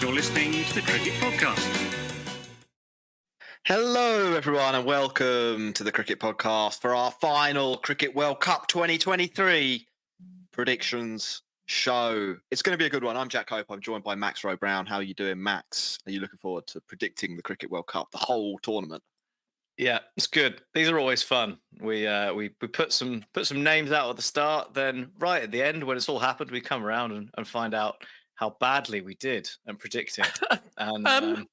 You're listening to the Cricket Podcast. Hello, everyone, and welcome to the Cricket Podcast for our final Cricket World Cup 2023 predictions show. It's going to be a good one. I'm Jack Hope. I'm joined by Max rowe-brown. How are you doing, Max? Are you looking forward to predicting the Cricket World Cup, the whole tournament? Yeah, it's good. These are always fun. We put some names out at the start, then right at the end when it's all happened, we come around and find out how badly we did and predicting. And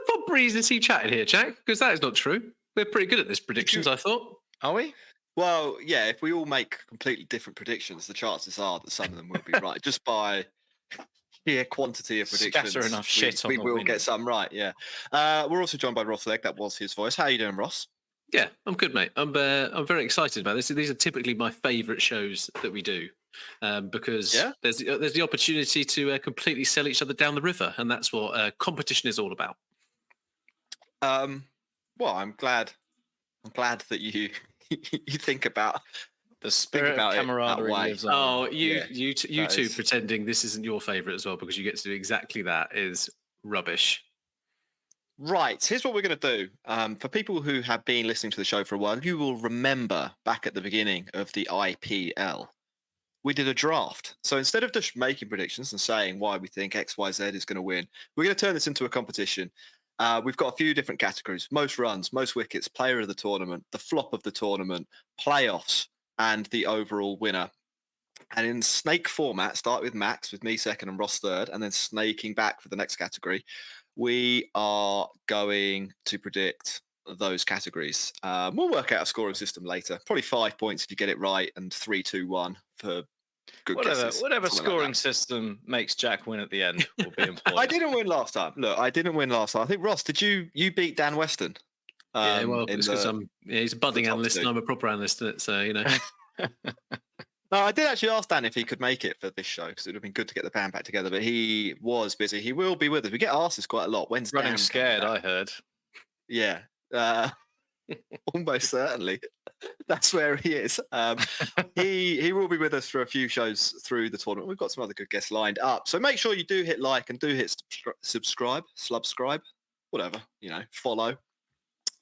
What breeze is he chatting here, Jack? Because that is not true. We're pretty good at this predictions, I thought. are we? Well, yeah, if we all make completely different predictions, the chances are that some of them will be right, just by sheer quantity of predictions. Scatter enough shit on we the will wind. get some right, yeah. We're also joined by Ross Legg. That was his voice. How are you doing, Ross? Yeah, I'm good, mate. I'm very excited about this. These are typically my favourite shows that we do because there's the opportunity to completely sell each other down the river, and that's what competition is all about. Well, I'm glad that you you think about The spirit about of it that camaraderie way. lives on. Oh, Yeah, you that two is- pretending this isn't your favourite as well because you get to do exactly that is rubbish. Right, here's what we're going to do. For people who have been listening to the show for a while, you will remember back at the beginning of the IPL, we did a draft. So instead of just making predictions and saying why we think X, Y, Z is going to win, we're going to turn this into a competition. We've got a few different categories: most runs, most wickets, player of the tournament, the flop of the tournament, playoffs, and the overall winner. And in snake format, start with Max, with me second and Ross third, and then snaking back for the next category. We are going to predict those categories. We'll work out a scoring system later. Probably 5 points if you get it right, and 3, 2, 1 for good guesses. Whatever something like scoring that. system makes Jack win at the end will be employed. I didn't win last time. Look, I didn't win last time. I think Ross, did you beat Dan Weston? Yeah, well, in it's because the- he's a budding top analyst two. and I'm a proper analyst, isn't it? So you know. No, I did actually ask Dan if he could make it for this show because it would have been good to get the band back together, but he was busy. He will be with us. We get asked this quite a lot. When's Running Dan coming scared, back? I heard. Yeah, almost certainly. That's where he is. He will be with us for a few shows through the tournament. We've got some other good guests lined up, so make sure you do hit like and do hit subscribe, whatever, follow.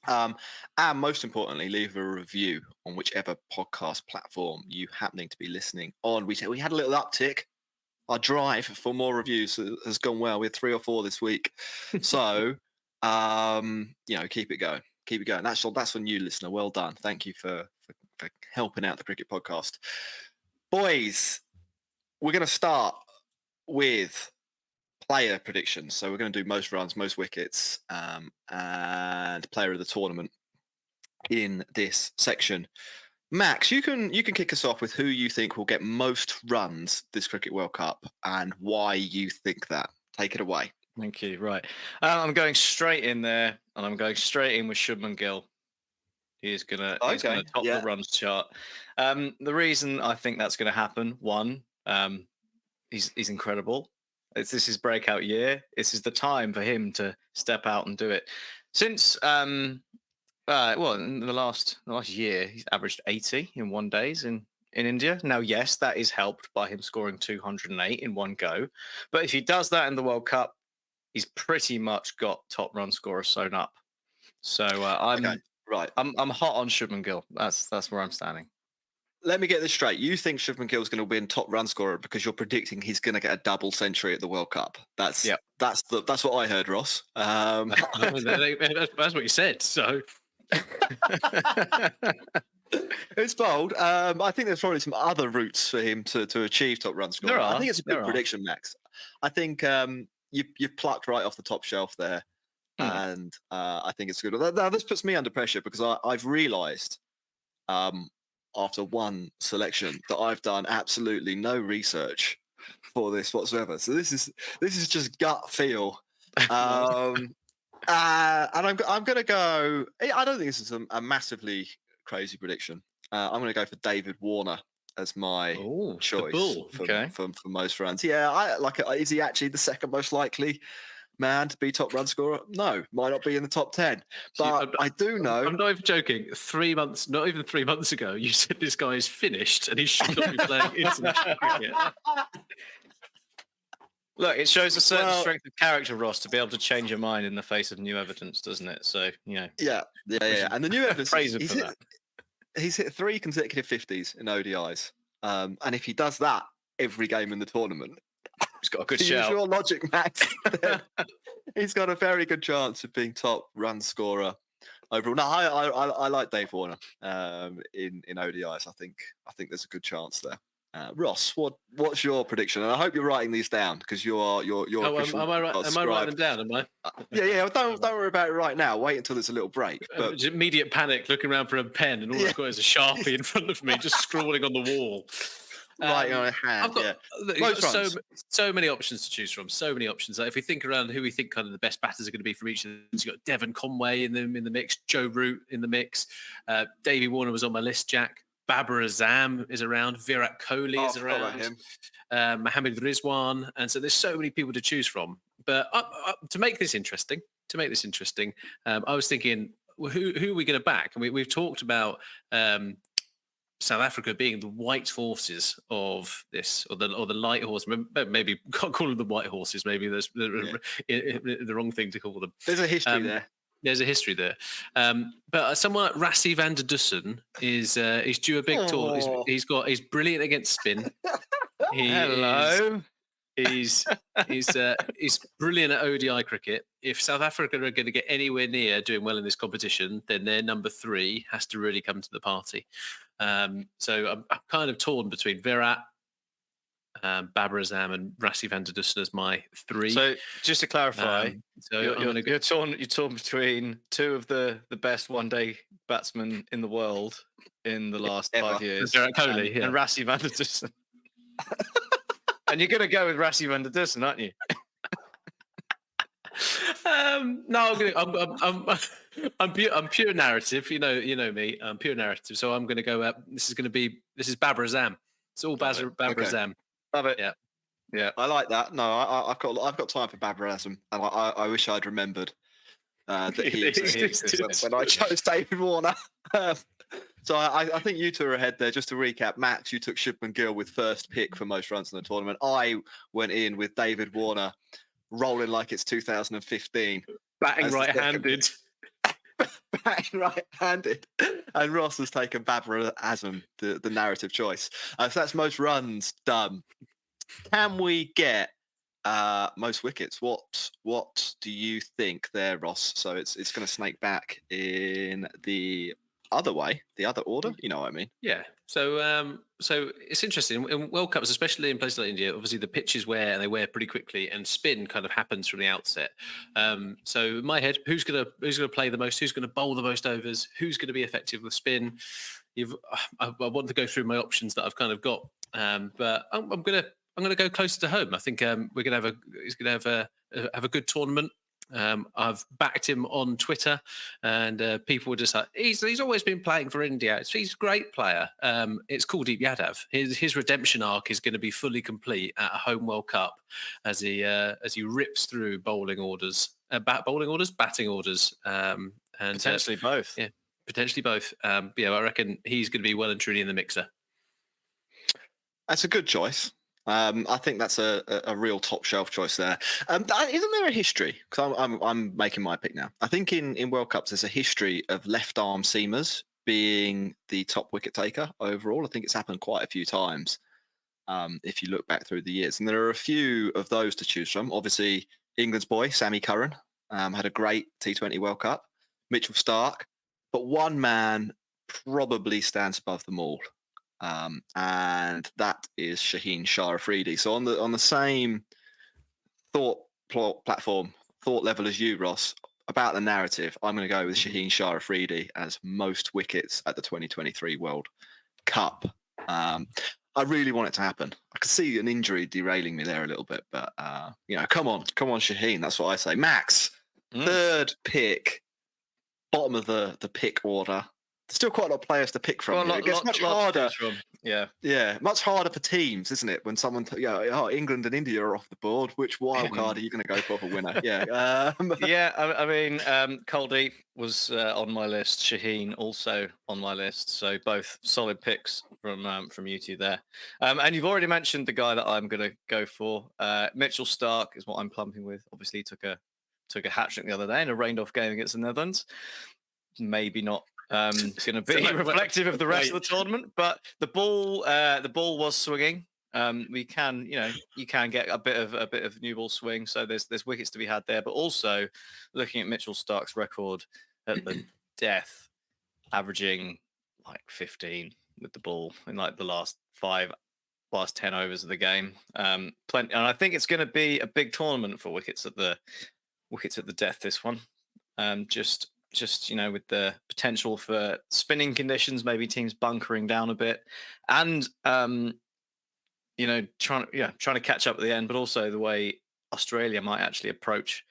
And most importantly, leave a review on whichever podcast platform you happening to be listening on. We had a little uptick. Our drive for more reviews has gone well. We had 3 or 4 this week. So, keep it going. Keep it going. That's for new listener. Well done. Thank you for helping out the Cricket Podcast. Boys, we're going to start with player predictions. So we're going to do most runs, most wickets, and player of the tournament in this section. Max, you can kick us off with who you think will get most runs this Cricket World Cup and why you think that. Take it away. Thank you. Right. I'm going straight in there, and I'm going straight in with Shubman Gill. He's gonna top the runs chart. The reason I think that's going to happen, one, he's incredible. This is his breakout year. This is the time for him to step out and do it. Since in the last year, he's averaged 80 in 1 days in India. Now, yes, that is helped by him scoring 208 in one go. But if he does that in the World Cup, he's pretty much got top run scorer sewn up. So I'm hot on Shubman Gill. That's where I'm standing. Let me get this straight. You think Shubman Gill is going to win top run scorer because you're predicting he's going to get a double century at the World Cup. That's what I heard, Ross. That's what you said. So it's bold. I think there's probably some other routes for him to achieve top run scorer. I think it's a good prediction, Max. I think you've plucked right off the top shelf there, and I think it's good. Now, this puts me under pressure because I've realised after one selection that I've done absolutely no research for this whatsoever. So this is just gut feel. And I'm going to go. I don't think this is a massively crazy prediction. I'm going to go for David Warner as my choice for most runs. Yeah, is he actually the second most likely man to be top run scorer? No, might not be in the top 10. But I do know. I'm not even joking. Not even 3 months ago, you said this guy is finished and he should not be playing international cricket. Look, it shows a certain strength of character, Ross, to be able to change your mind in the face of new evidence, doesn't it? So, Yeah. And the new evidence, praise him for that. He's hit 3 consecutive 50s in ODIs. And if he does that every game in the tournament, he's got a good to use shout. your logic, Max, he's got a very good chance of being top run scorer overall. No, I like Dave Warner in ODIs. I think there's a good chance there. Ross, what's your prediction? And I hope you're writing these down because you're official. Am I writing them down? Am I? Yeah. Don't worry about it right now. Wait until there's a little break. But immediate panic, looking around for a pen, and all I've got is a Sharpie in front of me, just scrawling on the wall. Right on a hand. I've got so many options to choose from. So many options. Like if we think around who we think kind of the best batters are going to be from each of them, you've got Devon Conway in the mix, Joe Root in the mix. Davey Warner was on my list. Jack. Babar Azam is around. Virat Kohli is around. Mohammad Rizwan, and so there's so many people to choose from. But to make this interesting, I was thinking, who are we going to back? And we've talked about South Africa being the white horses of this, or the light horse. Maybe can't call them the white horses. Maybe there's the wrong thing to call them. There's a history there. There's a history there, but someone like Rassie van der Dussen is due a big tour. He's brilliant against spin. Hello. He's brilliant at ODI cricket. If South Africa are going to get anywhere near doing well in this competition, then their number 3 has to really come to the party. So I'm kind of torn between Virat, Babar Azam, and Rassie van der Dussen as my 3. So just to clarify, you're torn between 2 of the best one-day batsmen in the world in the last 5 years, Virat Kohli and Rassie van der Dussen. And you're going to go with Rassie van der Dussen, aren't you? No, I'm pure narrative. You know me. I'm pure narrative. So I'm going to go. This is Babar Azam. It's all Babar Azam. Love it. Yeah. I like that. No, I've got time for Babar Azam, and I wish I'd remembered that he existed when I chose David Warner. So I think you two are ahead there. Just to recap, Max, you took Shubman Gill with first pick for most runs in the tournament. I went in with David Warner, rolling like it's 2015, batting right-handed. Batting right-handed, and Ross has taken Babar Azam, the narrative choice. So that's most runs done. Can we get most wickets? What do you think there, Ross? So it's going to snake back in the other way, the other order. You know what I mean? Yeah. So it's interesting in World Cups, especially in places like India. Obviously, the pitches wear pretty quickly, and spin kind of happens from the outset. So in my head, who's gonna play the most? Who's gonna bowl the most overs? Who's gonna be effective with spin? I want to go through my options that I've kind of got, but I'm gonna go closer to home. I think he's gonna have a good tournament. I've backed him on Twitter, and people were just like, he's always been playing for India. He's a great player. It's Kuldeep Yadav. His redemption arc is going to be fully complete at a home World Cup as he rips through batting orders, and potentially both. Yeah, potentially both. I reckon he's going to be well and truly in the mixer. That's a good choice. I think that's a real top shelf choice there. Isn't there a history? Because I'm making my pick now. I think in World Cups there's a history of left arm seamers being the top wicket taker overall. I think it's happened quite a few times if you look back through the years. And there are a few of those to choose from. Obviously, England's boy, Sammy Curran, had a great T20 World Cup. Mitchell Starc. But one man probably stands above them all. And that is Shaheen Shah Afridi. So on the same thought level as you, Ross, about the narrative, I'm going to go with Shaheen Shah Afridi as most wickets at the 2023 World Cup. I really want it to happen. I can see an injury derailing me there a little bit, but come on, Shaheen. That's what I say. Max, third pick, bottom of the pick order. There's still quite a lot of players to pick from. It gets much harder. Yeah, much harder for teams, isn't it? When someone, England and India are off the board. Which wild card are you going to go for winner? Yeah, yeah. I mean, Kuldeep was on my list. Shaheen also on my list. So both solid picks from you two there. And you've already mentioned the guy that I'm going to go for. Mitchell Starc is what I'm plumping with. Obviously, he took a hat trick the other day in a rained-off game against the Netherlands. Maybe not going to be reflective of the rest of the tournament, but the ball was swinging. You can get a bit of new ball swing, so there's wickets to be had there. But also looking at Mitchell Starc's record at the death, averaging like 15 with the ball in like the last 10 overs of the game. Plenty, and I think it's going to be a big tournament for wickets at the death. This one, just with the potential for spinning conditions, maybe teams bunkering down a bit, and trying to catch up at the end, but also the way Australia might actually approach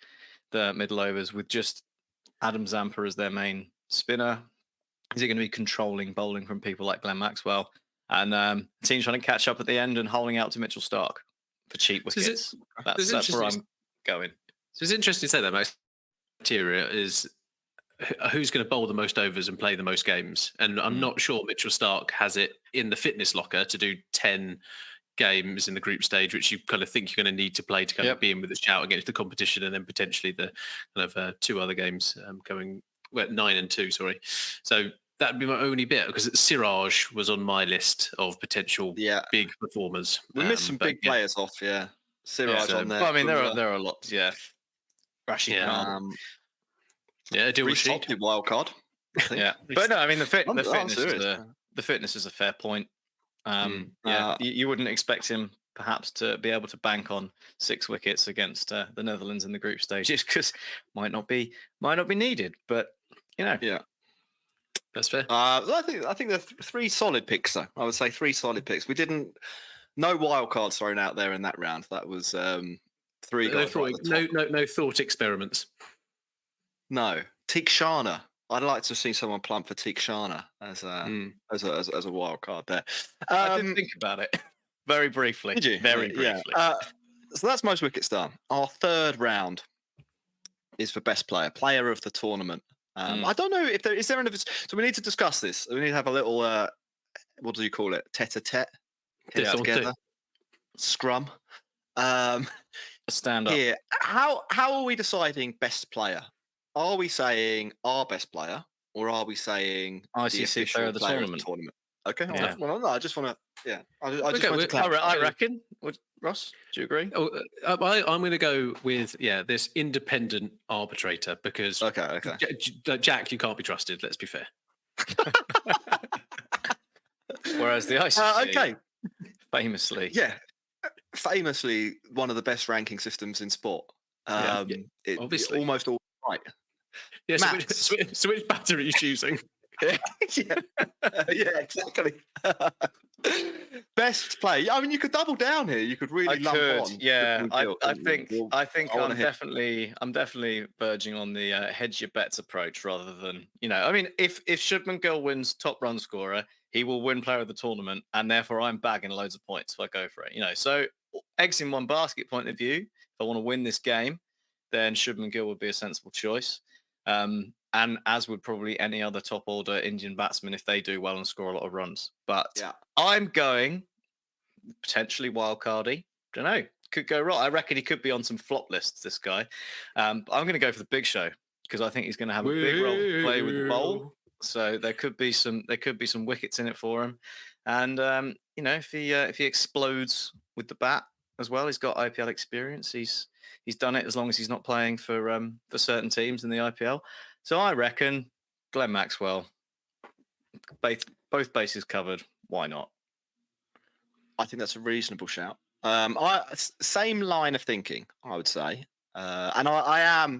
the middle overs with just Adam Zampa as their main spinner. Is it going to be controlling bowling from people like Glenn Maxwell, and teams trying to catch up at the end and holding out to Mitchell Starc for cheap wickets? That's where I'm going. So it's interesting to say that Max criteria is who's going to bowl the most overs and play the most games. And I'm not sure Mitchell Starc has it in the fitness locker to do 10 games in the group stage, which you kind of think you're going to need to play to kind of be in with a shout against the competition, and then potentially the kind of 2 other games going 9 and 2. Sorry, so that'd be my only bit, because Siraj was on my list of potential big performers. We missed some big players off. Yeah, Siraj on there. Well, I mean, there are a lot. Yeah, Rashid Khan. Adil Rashid, wild card. Yeah, but no, I mean the fitness is a fair point. You wouldn't expect him perhaps to be able to bank on 6 wickets against the Netherlands in the group stages, because might not be needed. But yeah, that's fair. I think there are 3 solid picks, though. I would say 3 solid picks. We didn't no wild cards thrown out there in that round. That was 3 guys. No thought experiments. No, Tikshana. I'd like to see someone plump for Tikshana as a wild card there. I did think about it very briefly. Did you? Very briefly. Yeah. So that's most wickets done. Our third round is for best player of the tournament. I don't know if there is there. So we need to discuss this. We need to have a little. What do you call it? Tete-a-tete. Together. Scrum. Stand up. Here. How are we deciding best player? Are we saying our best player, or are we saying ICC player of the tournament? Okay. Yeah. Well, no, I just want to. Yeah. I reckon. Ross, do you agree? I'm going to go with this independent arbitrator, because Jack, you can't be trusted. Let's be fair. Whereas the ICC, famously one of the best ranking systems in sport. Obviously, almost all right. Yeah. So which batter are you choosing? Exactly. Best play. I mean, you could double down here. You could really lump on. Yeah, I think I'm definitely verging on the hedge your bets approach rather than I mean, if Shubman Gill wins top run scorer, he will win player of the tournament, and therefore I'm bagging loads of points if I go for it. So eggs in one basket point of view. If I want to win this game, then Shubman Gill would be a sensible choice. And as would probably any other top order Indian batsman if they do well and score a lot of runs. But I'm going potentially wildcardy. Don't know. Could go wrong. I reckon he could be on some flop lists, this guy. But I'm going to go for the big show, because I think he's going to have a big role to play with the bowl. So there could be some wickets in it for him. And if he explodes with the bat as well, he's got IPL experience. He's done it as long as he's not playing for certain teams in the IPL. So I reckon Glenn Maxwell, both bases covered. Why not? I think that's a reasonable shout. Same line of thinking, I would say, and I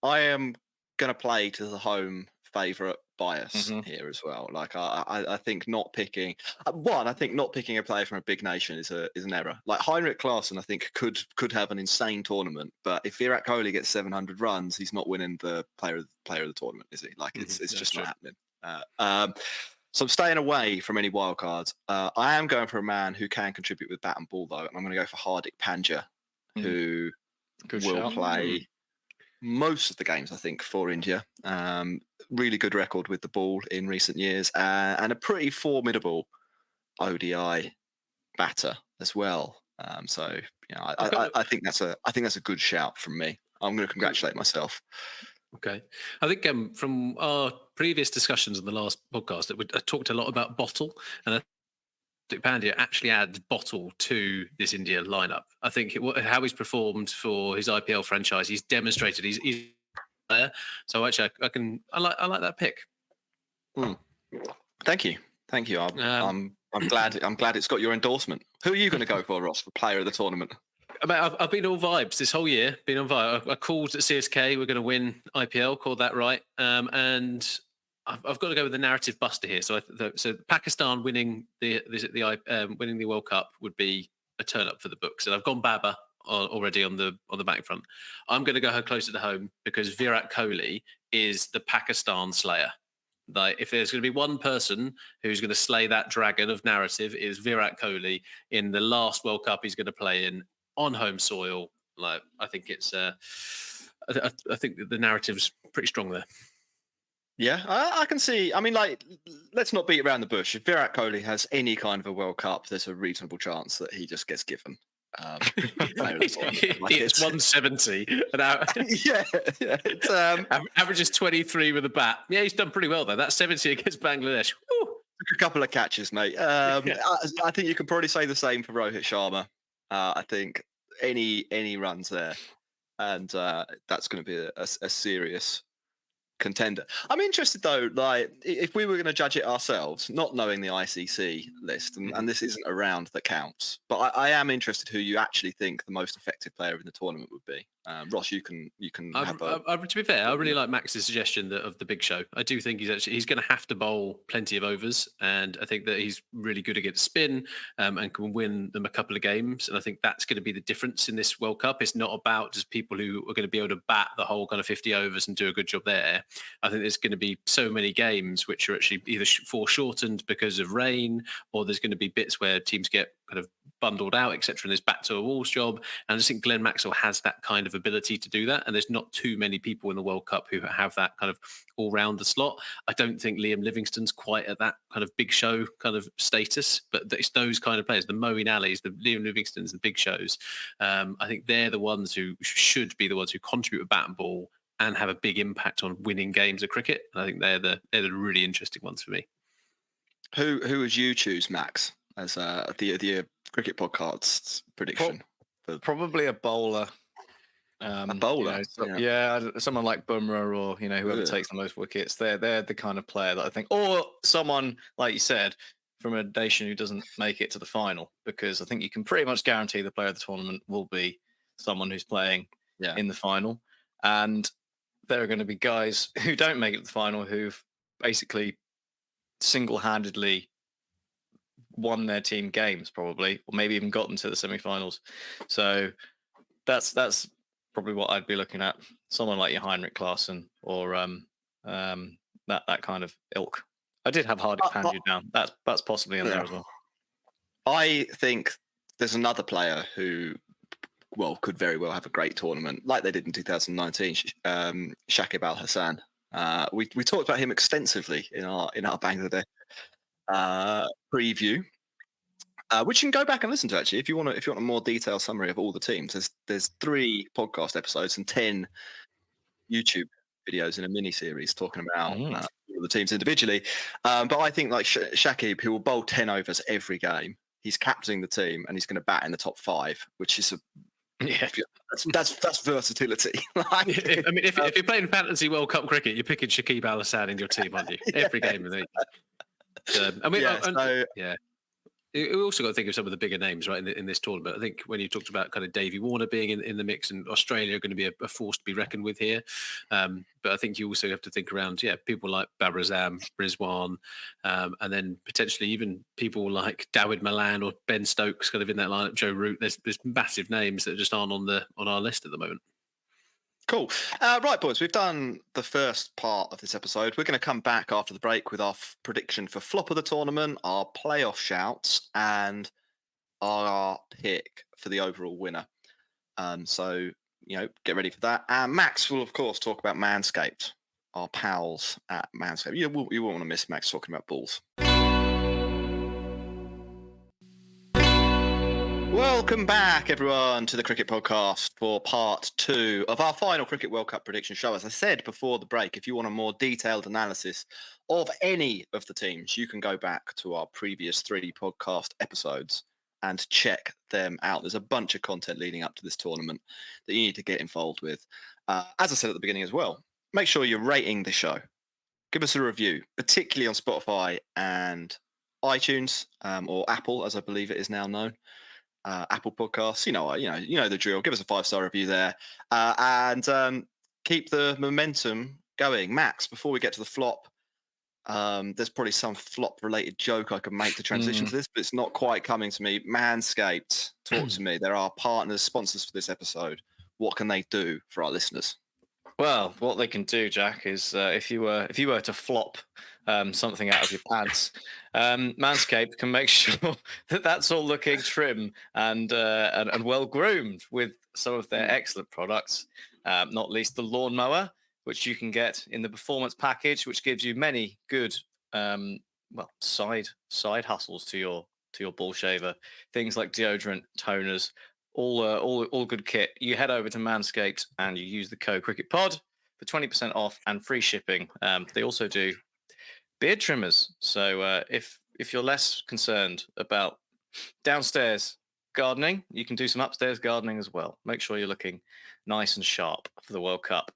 am going to play to the home favourite bias here as well. Like I think not picking a player from a big nation is an error. Like Heinrich Klaasen, I think could have an insane tournament, but if Virat Kohli gets 700 runs, he's not winning the player of the tournament, is he? Like it's just not happening. So I'm staying away from any wild cards. I am going for a man who can contribute with bat and ball, though, and I'm going to go for Hardik Pandya, who will play most of the games, I think, for India. Really good record with the ball in recent years, and a pretty formidable ODI batter as well. So I think that's a good shout from me. I'm going to congratulate myself. Okay, I think from our previous discussions in the last podcast, I talked a lot about Bottle, and Hardik Pandya actually adds Bottle to this India lineup. I think how he's performed for his IPL franchise, he's demonstrated he's there. So actually, I like that pick. Thank you. I'm glad it's got your endorsement. Who are you going to go for, Ross, for player of the tournament? I've been all vibes this whole year. Been on vibe. I called at CSK. We're going to win IPL. Called that right. And I've got to go with the narrative buster here. So Pakistan winning the World Cup would be a turn up for the books. And I've gone Baba already on the back front. I'm going to go closer to home because Virat Kohli is the Pakistan slayer. Like, if there's going to be one person who's going to slay that dragon of narrative, is Virat Kohli in the last World Cup he's going to play in on home soil. Like, I think it's I think the narrative's pretty strong there. Yeah, I can see. I mean, like, let's not beat around the bush. If Virat Kohli has any kind of a World Cup, there's a reasonable chance that he just gets given. It's 170 an hour. yeah. It's, averages 23 with a bat. Yeah, he's done pretty well though. That's 70 against Bangladesh. Woo! Took a couple of catches, mate. I think you can probably say the same for Rohit Sharma. I think any runs there, and that's going to be a serious contender. I'm interested though, like, if we were going to judge it ourselves, not knowing the ICC list, and this isn't a round that counts, but I am interested who you actually think the most effective player in the tournament would be. Ross, you can have to be fair, I really like Max's suggestion of the Big Show. I do think he's going to have to bowl plenty of overs, and I think that he's really good against spin and can win them a couple of games. And I think that's going to be the difference in this World Cup. It's not about just people who are going to be able to bat the whole kind of 50 overs and do a good job there. I think there's going to be so many games which are actually either foreshortened because of rain, or there's going to be bits where teams get kind of bundled out, etc. And there's back to a walls job. And I just think Glenn Maxwell has that kind of ability to do that. And there's not too many people in the World Cup who have that kind of all-rounder slot. I don't think Liam Livingstone's quite at that kind of Big Show kind of status, but it's those kind of players, the Moeen Alis, the Liam Livingstones, the Big Shows. I think they're the ones who should be the ones who contribute a bat and ball and have a big impact on winning games of cricket. And I think they're the really interesting ones for me. Who would you choose, Max, as the cricket podcast's prediction? Probably a bowler. A bowler, someone like Bumrah or whoever takes the most wickets. They're the kind of player that I think, or someone like you said from a nation who doesn't make it to the final, because I think you can pretty much guarantee the player of the tournament will be someone who's playing in the final, and there are going to be guys who don't make it to the final who've basically single-handedly won their team games, probably, or maybe even got them to the semi-finals. So that's probably what I'd be looking at. Someone like your Heinrich Klaassen or that kind of ilk. I did have Hardik Pandya down. That's possibly in there as well. I think there's another player who could very well have a great tournament, like they did in 2019. Shakib Al Hassan. We talked about him extensively in our Bangladesh preview, which you can go back and listen to actually if you want a more detailed summary of all the teams. There's 3 podcast episodes and 10 YouTube videos in a mini series talking about all the teams individually. But I think like Shakib, who will bowl 10 overs every game, he's captaining the team and he's going to bat in the top 5, which is that's versatility. I mean, if you're playing fantasy World Cup cricket, you're picking Shakib Al Hassan in your team, aren't you? Every game of the week. We also got to think of some of the bigger names, right, in this tournament. I think when you talked about kind of Davey Warner being in the mix, and Australia are going to be a force to be reckoned with here. But I think you also have to think around, people like Babar Azam, Rizwan, and then potentially even people like Dawid Malan or Ben Stokes kind of in that lineup, Joe Root. There's massive names that just aren't on our list at the moment. Cool. Right, boys, we've done the first part of this episode. We're going to come back after the break with our prediction for flop of the tournament, our playoff shouts, and our pick for the overall winner. So, get ready for that. And Max will, of course, talk about Manscaped, our pals at Manscaped. You won't want to miss Max talking about balls. Welcome back, everyone, to the Cricket Podcast for part 2 of our final Cricket World Cup prediction show. As I said before the break, if you want a more detailed analysis of any of the teams, you can go back to our previous 3 podcast episodes and check them out. There's a bunch of content leading up to this tournament that you need to get involved with. As I said at the beginning as well, make sure you're rating the show. Give us a review, particularly on Spotify and iTunes, or Apple, as I believe it is now known. Apple Podcasts, you know the drill. Give us a 5-star review there, and keep the momentum going. Max, before we get to the flop, there's probably some flop-related joke I could make to transition to this, but it's not quite coming to me. Manscaped, talk to me. They're our partners, sponsors for this episode. What can they do for our listeners? Well, what they can do, Jack, is if you were to flop something out of your pants, Manscaped can make sure that that's all looking trim and well groomed with some of their excellent products. Not least the lawnmower, which you can get in the performance package, which gives you many good side hustles to your ball shaver. Things like deodorant, toners. All good kit. You head over to Manscaped and you use the code CricketPod for 20% off and free shipping. They also do beard trimmers. So if you're less concerned about downstairs gardening, you can do some upstairs gardening as well. Make sure you're looking nice and sharp for the World Cup.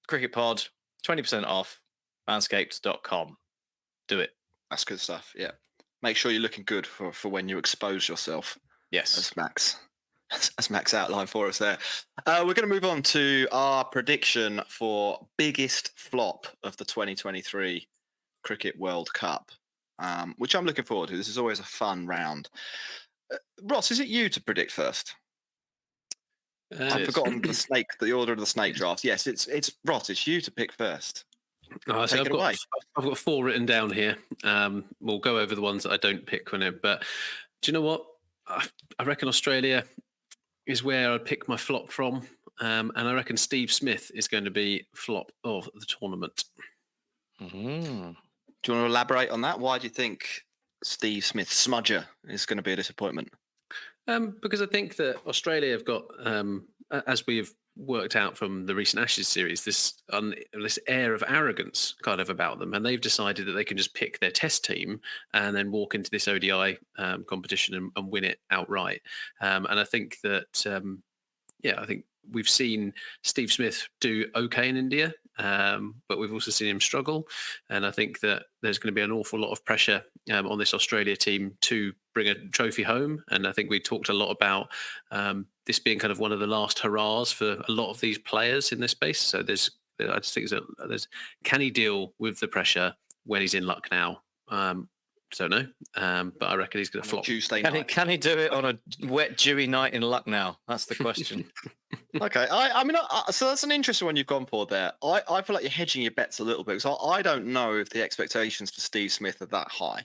CricketPod, 20% off, manscaped.com. Do it. That's good stuff. Yeah. Make sure you're looking good for when you expose yourself. Yes. As Max outlined for us there. We're going to move on to our prediction for biggest flop of the 2023 Cricket World Cup, which I'm looking forward to. This is always a fun round. Ross, is it you to predict first? I've forgotten the order of the snake draft. Yes, it's Ross. It's you to pick first. Oh, so I've got 4 written down here. We'll go over the ones that I don't pick on it. But do you know what? I reckon Australia is where I'd pick my flop from. And I reckon Steve Smith is going to be flop of the tournament. Mm-hmm. Do you want to elaborate on that? Why do you think Steve Smith, Smudger, is going to be a disappointment? Because I think that Australia have got, as we've worked out from the recent Ashes series, this air of arrogance kind of about them, and they've decided that they can just pick their test team and then walk into this ODI competition and win it outright. And I think that, I think we've seen Steve Smith do okay in India, but we've also seen him struggle. And I think that there's going to be an awful lot of pressure on this Australia team to bring a trophy home. And I think we talked a lot about this being kind of one of the last hurrahs for a lot of these players in this space. So I just think there's can he deal with the pressure when he's in Lucknow? Don't know, but I reckon he's going to flop. Tuesday night. Can he do it on a wet, dewy night in Lucknow? That's the question. Okay, I mean, so that's an interesting one you've gone for there. I feel like you're hedging your bets a little bit because I don't know if the expectations for Steve Smith are that high.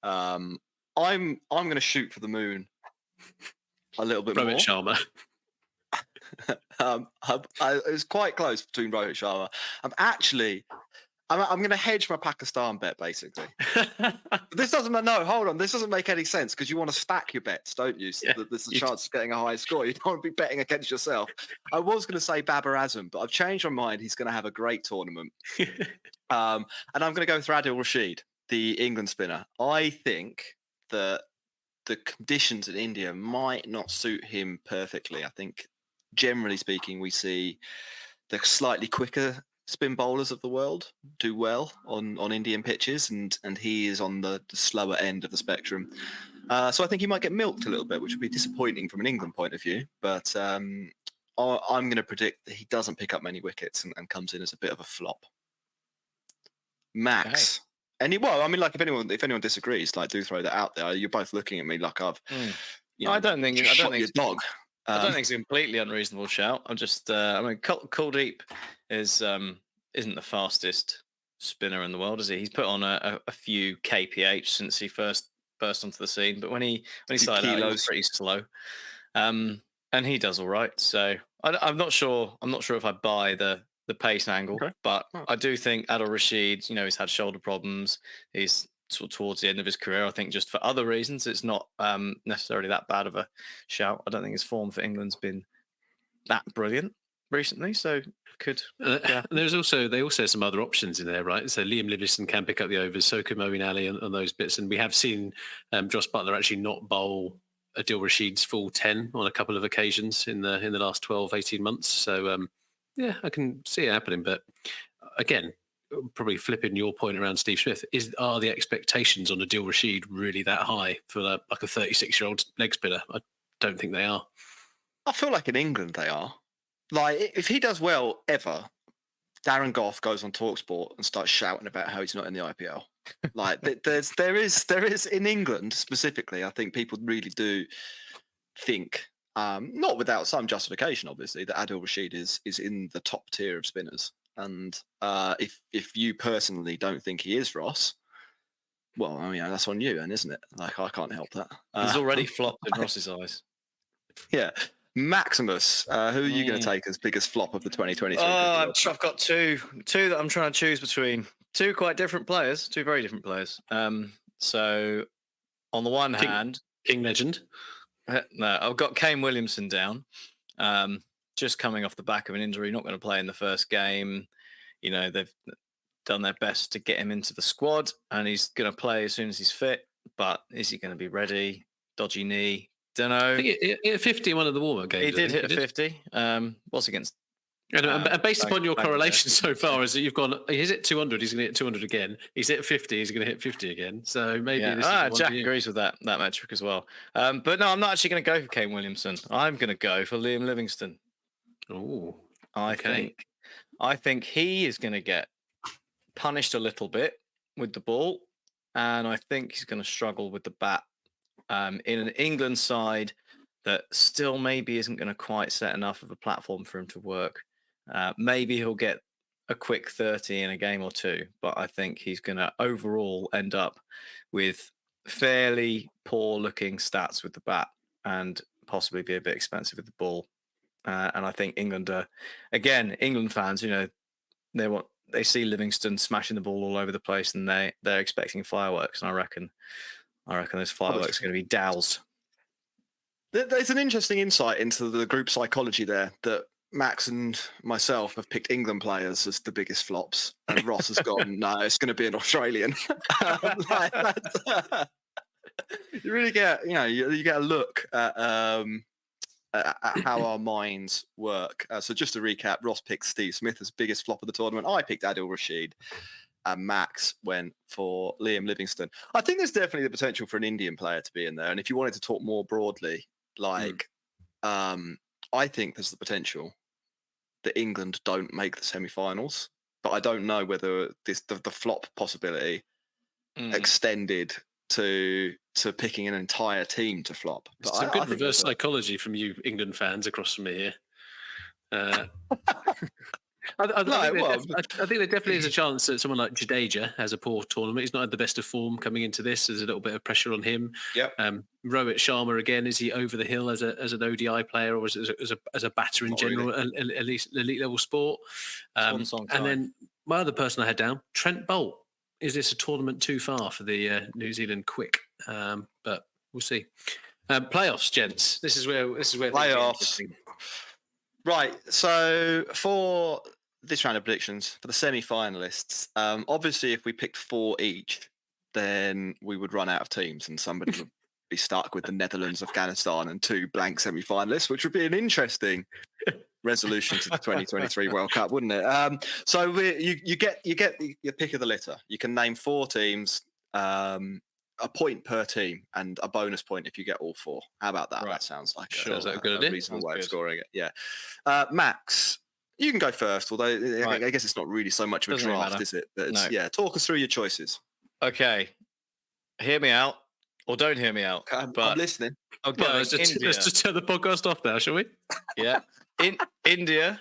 I'm going to shoot for the moon a little bit more. Rohit Sharma. It was quite close between Rohit Sharma. I'm going to hedge my Pakistan bet, basically. This doesn't make any sense because you want to stack your bets, don't you? So that there's a chance of getting a high score. You don't want to be betting against yourself. I was going to say Babar Azam, but I've changed my mind. He's going to have a great tournament. And I'm going to go with Adil Rashid, the England spinner. I think that the conditions in India might not suit him perfectly. I think, generally speaking, we see the slightly quicker spin bowlers of the world do well on Indian pitches, and he is on the slower end of the spectrum. So I think he might get milked a little bit, which would be disappointing from an England point of view. But I'm going to predict that he doesn't pick up many wickets and comes in as a bit of a flop. Max. Okay. If anyone disagrees, do throw that out there. You're both looking at me like I've. I don't think your dog. I don't think it's a completely unreasonable shout. I mean, Kuldeep isn't the fastest spinner in the world, is he? He's put on a few kph since he first burst onto the scene, but when he started out, he was pretty slow. And he does all right. So I'm not sure. I'm not sure if I buy the pace angle, but I do think Adil Rashid, he's had shoulder problems. He's sort of towards the end of his career. I think just for other reasons, it's not necessarily that bad of a shout. I don't think his form for England's been that brilliant recently, so could. Yeah. There's also some other options in there, right? So Liam Livingstone can pick up the overs, so can Moeen Ali on those bits, and we have seen Josh Butler actually not bowl Adil Rashid's full 10 on a couple of occasions in the last 12, 18 months. So yeah, I can see it happening. But again, probably flipping your point around Steve Smith, are the expectations on Adil Rashid really that high for like a 36-year-old leg spinner? I don't think they are. I feel like in England they are. Like, if he does well ever, Darren Gough goes on TalkSport and starts shouting about how he's not in the IPL. Like, there is in England specifically, I think people really do think, not without some justification, obviously, that Adil Rashid is in the top tier of spinners. And if you personally don't think he is, Ross, well, I mean, that's on you, then, isn't it? Like, I can't help that. He's already flopped in Ross's eyes. Yeah. Maximus, who are you going to take as biggest flop of the 2023? Oh, I've got two that I'm trying to choose between. Two quite different players, two very different players. So on the one hand, King legend. No, I've got Kane Williamson down. Just coming off the back of an injury, not going to play in the first game. They've done their best to get him into the squad, and he's going to play as soon as he's fit. But is he going to be ready? Dodgy knee. Don't know. I think he hit 50 in one of the warm-up games. He did hit a 50. What's against? And based upon your correlation so far, is that you've gone, he's hit 200, he's going to hit 200 again. He's hit 50, he's going to hit 50 again. So maybe this is Jack agrees with that metric as well. But no, I'm not actually going to go for Kane Williamson. I'm going to go for Liam Livingstone. Oh, I think he is going to get punished a little bit with the ball, and I think he's going to struggle with the bat. In an England side that still maybe isn't going to quite set enough of a platform for him to work. Maybe he'll get a quick 30 in a game or two, but I think he's going to overall end up with fairly poor looking stats with the bat and possibly be a bit expensive with the ball. And I think England fans, they see Livingstone smashing the ball all over the place, and they're expecting fireworks. And I reckon those fireworks are going to be doused. There's an interesting insight into the group psychology there, that Max and myself have picked England players as the biggest flops, and Ross has gone, no, it's going to be an Australian. You really get, you get a look at how our minds work. So just to recap, Ross picked Steve Smith as biggest flop of the tournament. I picked Adil Rashid. And Max went for Liam Livingstone. I think there's definitely the potential for an Indian player to be in there. And if you wanted to talk more broadly, I think there's the potential that England don't make the semi-finals. But I don't know whether the flop possibility extended to picking an entire team to flop. But it's a good reverse psychology from you England fans across from me here. I think there definitely is a chance that someone like Jadeja has a poor tournament. He's not had the best of form coming into this. There's a little bit of pressure on him. Yep. Rohit Sharma again. Is he over the hill as an ODI player, or as a batter in general? Really. At least elite level sport. And then my other person I had down, Trent Boult. Is this a tournament too far for the New Zealand quick? But we'll see. Playoffs, gents. This is where playoffs. Right. So for this round of predictions, for the semi-finalists, obviously if we picked 4 each, then we would run out of teams and somebody would be stuck with the Netherlands, Afghanistan, and 2 blank semi-finalists, which would be an interesting resolution to the 2023 World Cup, wouldn't it? So you get your pick of the litter. You can name 4 teams, a point per team, and a bonus point if you get all 4. How about that? Right. That sounds like a reasonable way of scoring it. Yeah. Max, you can go first, although I guess it's not really so much of a draft, is it? But talk us through your choices. Okay. Hear me out. or don't hear me out. I'm But listening. Okay, Well, let's just turn the podcast off now, shall we? Yeah. In India,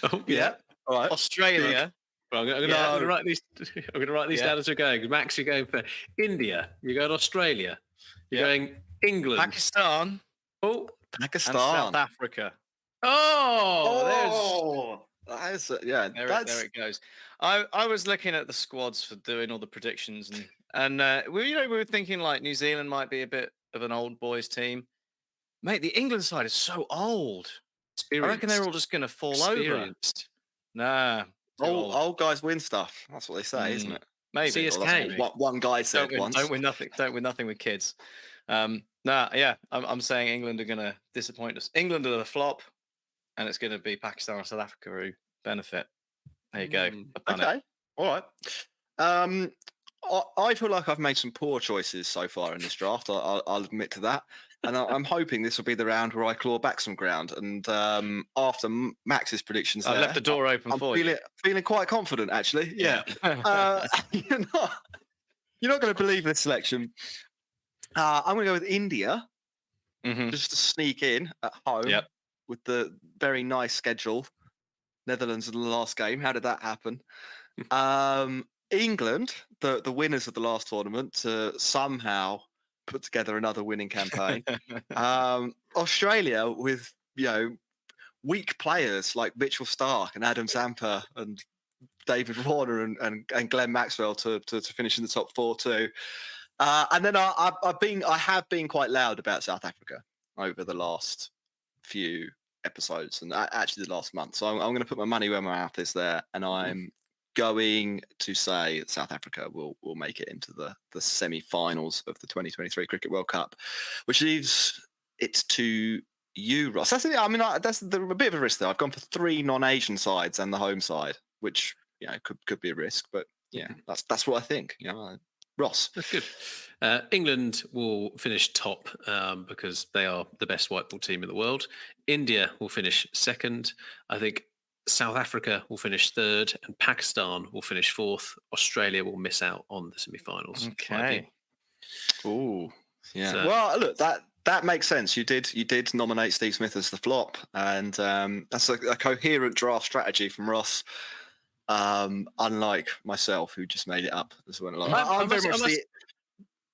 Oh, Yeah. All right. Australia. Well, I'm going to write these. I'm going to write these down as we're going. Max, you're going for India. You're going Australia. You're going England. Pakistan. Oh, Pakistan. And South Africa. Oh, that is There it goes. I was looking at the squads for doing all the predictions, and we were thinking like New Zealand might be a bit of an old boys team. Mate, the England side is so old. I reckon they're all just going to fall over. Nah. Old guys win stuff. That's what they say, isn't it? Maybe. CSK. What one guy said once. Don't win nothing with kids. I'm saying England are going to disappoint us. England are the flop, and it's going to be Pakistan or South Africa who benefit. There you go. Okay. All right. I feel like I've made some poor choices so far in this draft. I'll admit to that. And I'm hoping this will be the round where I claw back some ground. And after Max's predictions, I've left the door open for you. Feeling quite confident, actually. Yeah. You're not going to believe this selection. I'm going to go with India, just to sneak in at home with the very nice schedule. Netherlands in the last game. How did that happen? England, the winners of the last tournament, to somehow put together another winning campaign. Australia with weak players like Mitchell Starc and Adam Zampa and David Warner and Glenn Maxwell to finish in the top 4 too. And then I have been quite loud about South Africa over the last few episodes and actually the last month. So I'm going to put my money where my mouth is there, and I'm going to say South Africa will make it into the semi-finals of the 2023 Cricket World Cup, which leaves it to you, Ross. That's a bit of a risk though. I've gone for 3 non-Asian sides and the home side, which could be a risk, but that's what I think. Ross. That's good. England will finish top because they are the best white ball team in the world. India will finish second. I think South Africa will finish third, and Pakistan will finish fourth. Australia will miss out on the semi-finals. Okay. Ooh, yeah. So, well, look, that makes sense. You did nominate Steve Smith as the flop, and that's a coherent draft strategy from Ross. Unlike myself, who just made it up as well.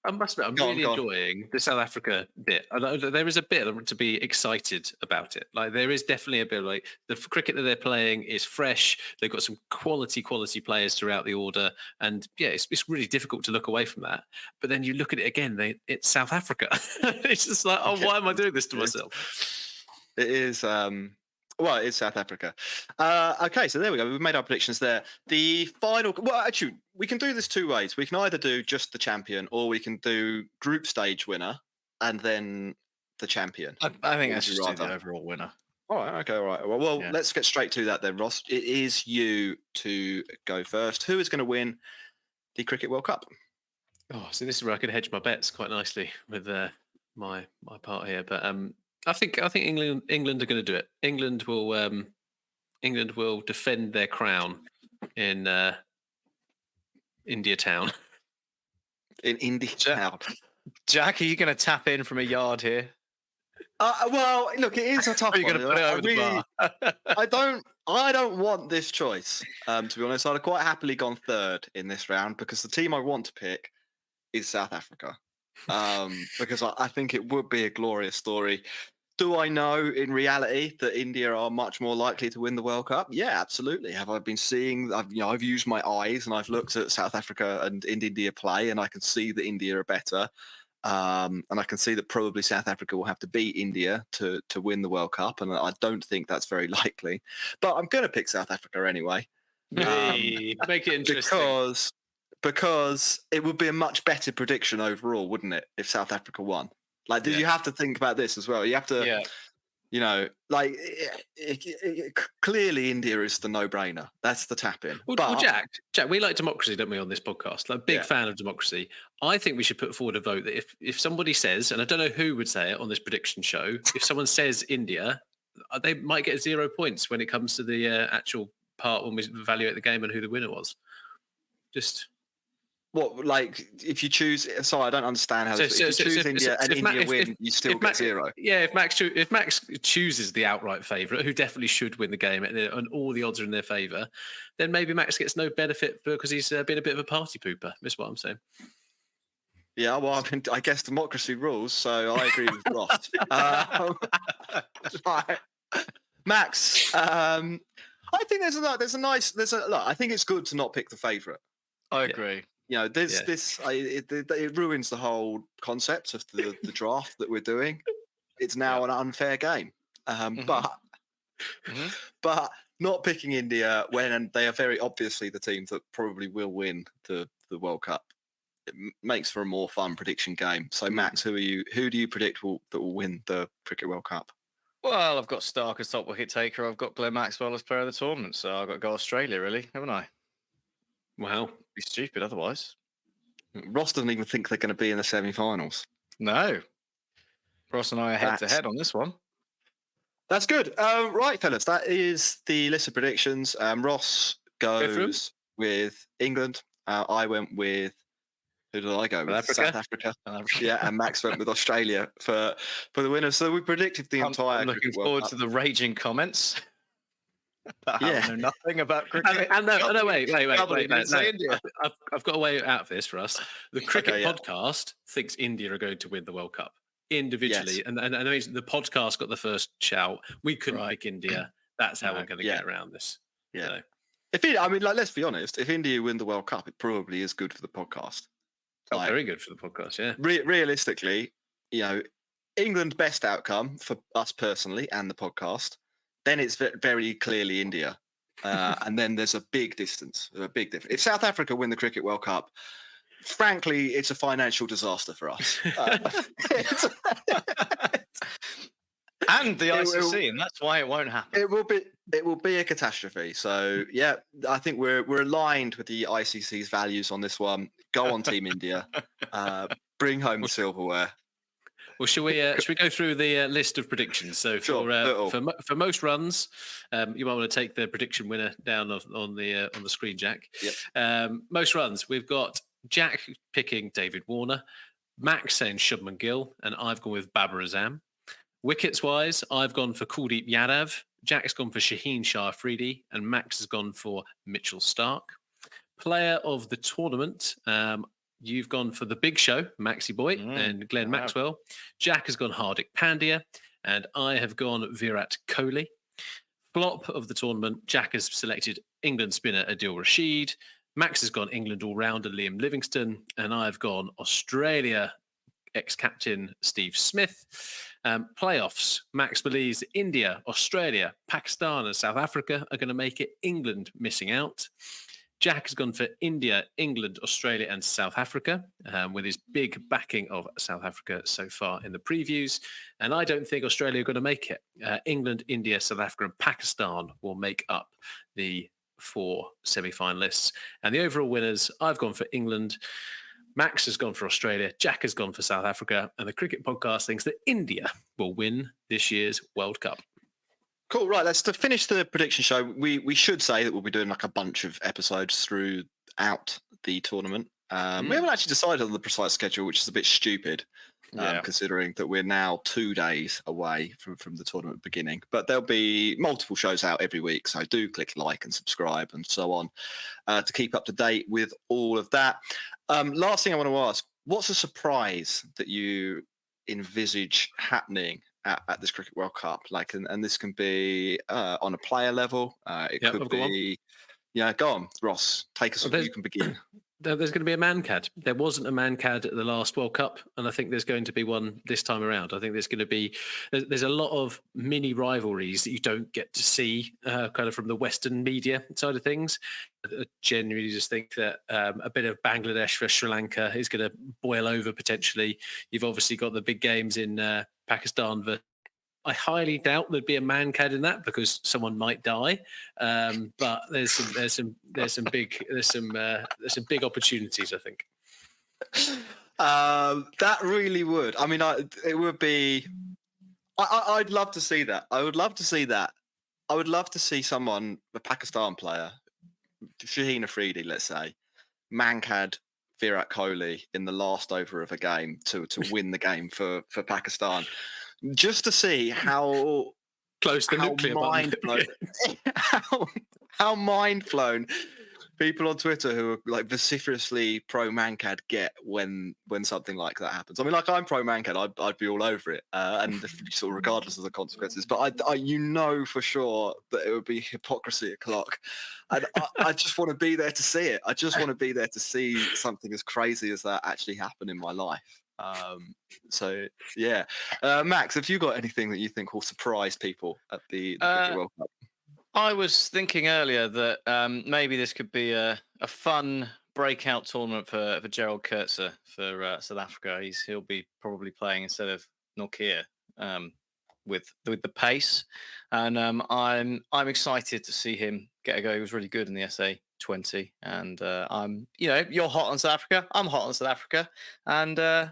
I must admit, I'm really enjoying the South Africa bit. There is a bit to be excited about it. Like there is definitely a bit of, like, the cricket that they're playing is fresh. They've got some quality players throughout the order, and it's really difficult to look away from that. But then you look at it again, it's South Africa. It's just like, why am I doing this to myself? It is. Well, it's South Africa. Okay, so there we go. We've made our predictions there. The final... Well, actually, we can do this 2 ways. We can either do just the champion, or we can do group stage winner and then the champion. I think that's just the overall winner. All right, okay, all right. Well, let's get straight to that then, Ross. It is you to go first. Who is going to win the Cricket World Cup? Oh, so this is where I could hedge my bets quite nicely with my part here. But I think England are going to do it. England will defend their crown in India Town. In India Town. Jack, are you going to tap in from a yard here? Well, look, it is a tough one. You're going to put it over the bar. I don't want this choice. To be honest, I'd have quite happily gone third in this round because the team I want to pick is South Africa. Because I think it would be a glorious story. Do I know in reality that India are much more likely to win the World Cup? Yeah, absolutely. Have I been seeing? I've used my eyes and I've looked at South Africa and India play, and I can see that India are better. And I can see that probably South Africa will have to beat India to win the World Cup, and I don't think that's very likely. But I'm going to pick South Africa anyway. Make it interesting. Because it would be a much better prediction overall, wouldn't it, if South Africa won? Like, did you have to think about this as well? You have to, clearly India is the no-brainer. That's the tap-in. Well, Jack, we like democracy, don't we, on this podcast? Like, big fan of democracy. I think we should put forward a vote that if somebody says, and I don't know who would say it on this prediction show, if someone says India, they might get 0 points when it comes to the actual part when we evaluate the game and who the winner was. Just What, like, if you choose? Sorry, I don't understand how. If you choose India and India win, you still get 0. Yeah, if Max chooses the outright favourite, who definitely should win the game, and all the odds are in their favour, then maybe Max gets no benefit because he's been a bit of a party pooper. That's what I'm saying. Yeah, well, I guess democracy rules, so I agree with Ross. Right. Max, I think I think it's good to not pick the favourite. I agree. You know, it ruins the whole concept of the draft that we're doing. It's now an unfair game. But not picking India when they are very obviously the team that probably will win the World Cup, it makes for a more fun prediction game. So, Max, who do you predict that will win the Cricket World Cup? Well, I've got Stark as top wicket taker. I've got Glenn Maxwell as player of the tournament. So I've got to go Australia, really, haven't I? Wow. Be stupid otherwise. Ross doesn't even think they're going to be in the semi-finals. No. Ross and I are head-to-head on this one. That's good. Right, fellas, that is the list of predictions. Ross goes with England. I went with... Who did I go with? South Africa. Yeah, and Max went with Australia for the winner. So we predicted the entire. I'm looking forward to the raging comments. I know nothing about cricket. No, wait. No, I've got a way out of this for us. The cricket podcast thinks India are going to win the World Cup individually, and the podcast got the first shout. We couldn't pick India. That's how we're going to get around this. Yeah. Let's be honest. If India win the World Cup, it probably is good for the podcast. Very good for the podcast, yeah. Realistically, England's best outcome for us personally and the podcast, then it's very clearly India. And then there's a big distance, If South Africa win the Cricket World Cup, frankly, it's a financial disaster for us. And the ICC, and that's why it won't happen. It will be a catastrophe. So yeah, I think we're aligned with the ICC's values on this one. Go on, Team India. Bring home the silverware. Well, should we go through the list of predictions? So for most runs, you might want to take the prediction winner down on the screen, Jack. Yep. Most runs, we've got Jack picking David Warner, Max saying Shubman Gill, and I've gone with Babar Azam. Wickets wise, I've gone for Kuldeep Yadav, Jack's gone for Shaheen Shah Afridi, and Max has gone for Mitchell Stark. Player of the tournament, you've gone for the big show, Maxi Boy and Glenn Maxwell. Jack has gone Hardik Pandya, and I have gone Virat Kohli. Flop of the tournament, Jack has selected England spinner Adil Rashid. Max has gone England all-rounder Liam Livingstone, and I've gone Australia ex-captain Steve Smith. Playoffs, Max believes India, Australia, Pakistan and South Africa are going to make it. England missing out. Jack has gone for India, England, Australia and South Africa, with his big backing of South Africa so far in the previews. And I don't think Australia are going to make it. England, India, South Africa and Pakistan will make up the 4 semi-finalists. And the overall winners, I've gone for England, Max has gone for Australia, Jack has gone for South Africa, and the Cricket Podcast thinks that India will win this year's World Cup. Cool, right, to finish the prediction show, we should say that we'll be doing like a bunch of episodes throughout the tournament. We haven't actually decided on the precise schedule, which is a bit stupid, considering that we're now 2 days away from the tournament beginning. But there'll be multiple shows out every week, so do click like and subscribe and so on to keep up to date with all of that. Last thing I want to ask, what's a surprise that you envisage happening at this Cricket World Cup? And this can be on a player level. It could be... Go on, Ross. Take us. You can begin. There's going to be a man-cad. There wasn't a man-cad at the last World Cup, and I think there's going to be one this time around. I think there's going to be... There's a lot of mini rivalries that you don't get to see kind of from the Western media side of things. I genuinely just think that a bit of Bangladesh for Sri Lanka is going to boil over potentially. You've obviously got the big games in Pakistan, but I highly doubt there'd be a man-cad in that because someone might die. But there's some big opportunities, I think. That really would. I mean, it would be. I'd love to see that. I would love to see that. I would love to see someone, a Pakistan player, Shaheen Afridi, let's say, man-cad Virat Kohli in the last over of a game to win the game for Pakistan, just to see how close the nuclear mind blown, how mind blown people on Twitter who are like vociferously pro Mankad get when something like that happens. I mean, like, I'm pro Mankad, I'd be all over it, and sort of regardless of the consequences. But I for sure that it would be hypocrisy o'clock, and I just want to be there to see it. I just want to be there to see something as crazy as that actually happen in my life. So yeah, Max, have you got anything that you think will surprise people at the Cricket World Cup? I was thinking earlier that maybe this could be a fun breakout tournament for Gerald Kurtzer for South Africa. He'll be probably playing instead of Nortje with the pace, and I'm excited to see him get a go. He was really good in the SA20, and you're hot on South Africa. I'm hot on South Africa, and I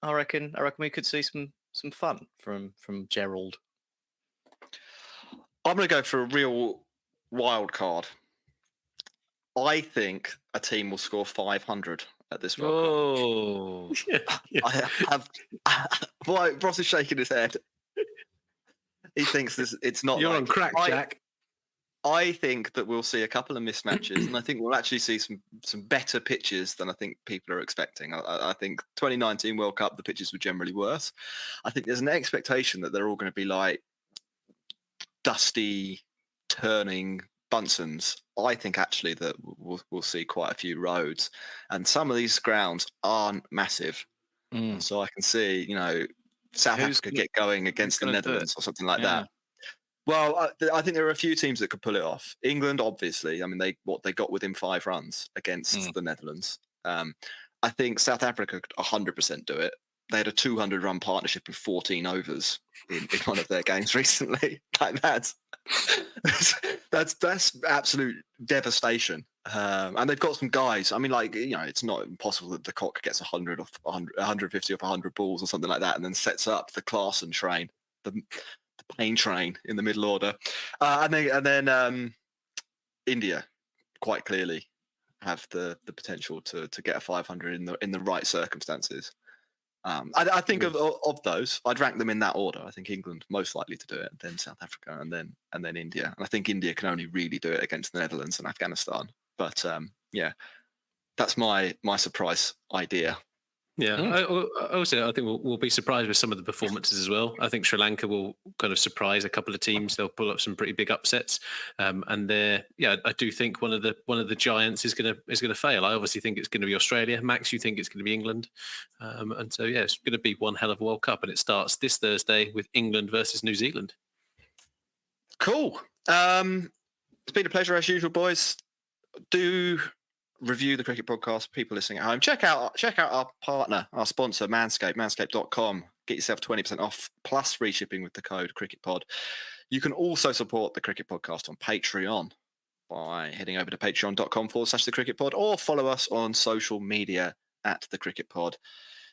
reckon we could see some fun from Gerald. I'm going to go for a real wild card. I think a team will score 500 at this World Cup. I have. Boy, Ross is shaking his head. He thinks it's not. You're on crack, Jack. I think that we'll see a couple of mismatches, and I think we'll actually see some better pitches than I think people are expecting. I think 2019 World Cup, the pitches were generally worse. I think there's an expectation that they're all going to be like dusty, turning Bunsons. I think actually that we'll see quite a few roads, and some of these grounds aren't massive. So I can see, South Africa get going against the Netherlands or something like that. Well, I think there are a few teams that could pull it off. England, obviously. I mean, they got within 5 runs against the Netherlands. I think South Africa could 100% do it. They had a 200-run partnership in 14 overs in one of their games recently. Like that's absolute devastation. And they've got some guys. I mean, it's not impossible that the Cock gets 100 off 100, 150 off 100 balls or something like that, and then sets up the Klaassen train, the Payne train in the middle order. And then India quite clearly have the potential to get a 500 in the right circumstances. I think of those, I'd rank them in that order. I think England most likely to do it, then South Africa, and then India. And I think India can only really do it against the Netherlands and Afghanistan. But that's my surprise idea. Yeah, I think we'll be surprised with some of the performances as well. I think Sri Lanka will kind of surprise a couple of teams. They'll pull up some pretty big upsets, and I do think one of the giants is going to fail. I obviously think it's going to be Australia. Max, you think it's going to be England, and so it's going to be one hell of a World Cup, and it starts this Thursday with England versus New Zealand. Cool. It's been a pleasure as usual, boys. Do review the Cricket Podcast. People listening at home, check out our partner, our sponsor, Manscaped, manscaped.com. Get yourself 20% off plus free shipping with the code CricketPod. You can also support the Cricket Podcast on Patreon by heading over to patreon.com/the CricketPod, or follow us on social media at the Cricket Pod.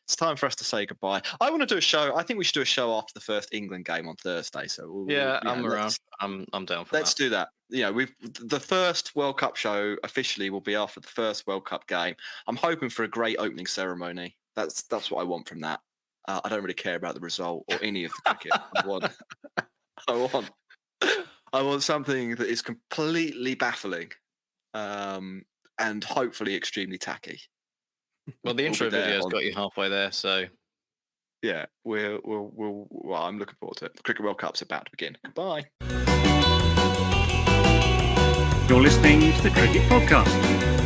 It's time for us to say goodbye. I want to do a show. I think we should do a show after the first England game on Thursday. So I'm around. I'm down for that. Let's do that. The first World Cup show officially will be after the first World Cup game. I'm hoping for a great opening ceremony. That's what I want from that. I don't really care about the result or any of the cricket. I want something that is completely baffling, and hopefully extremely tacky. Well, the intro video's got you halfway there, so yeah, I'm looking forward to it. The Cricket World Cup's about to begin. Goodbye. You're listening to the Cricket Podcast.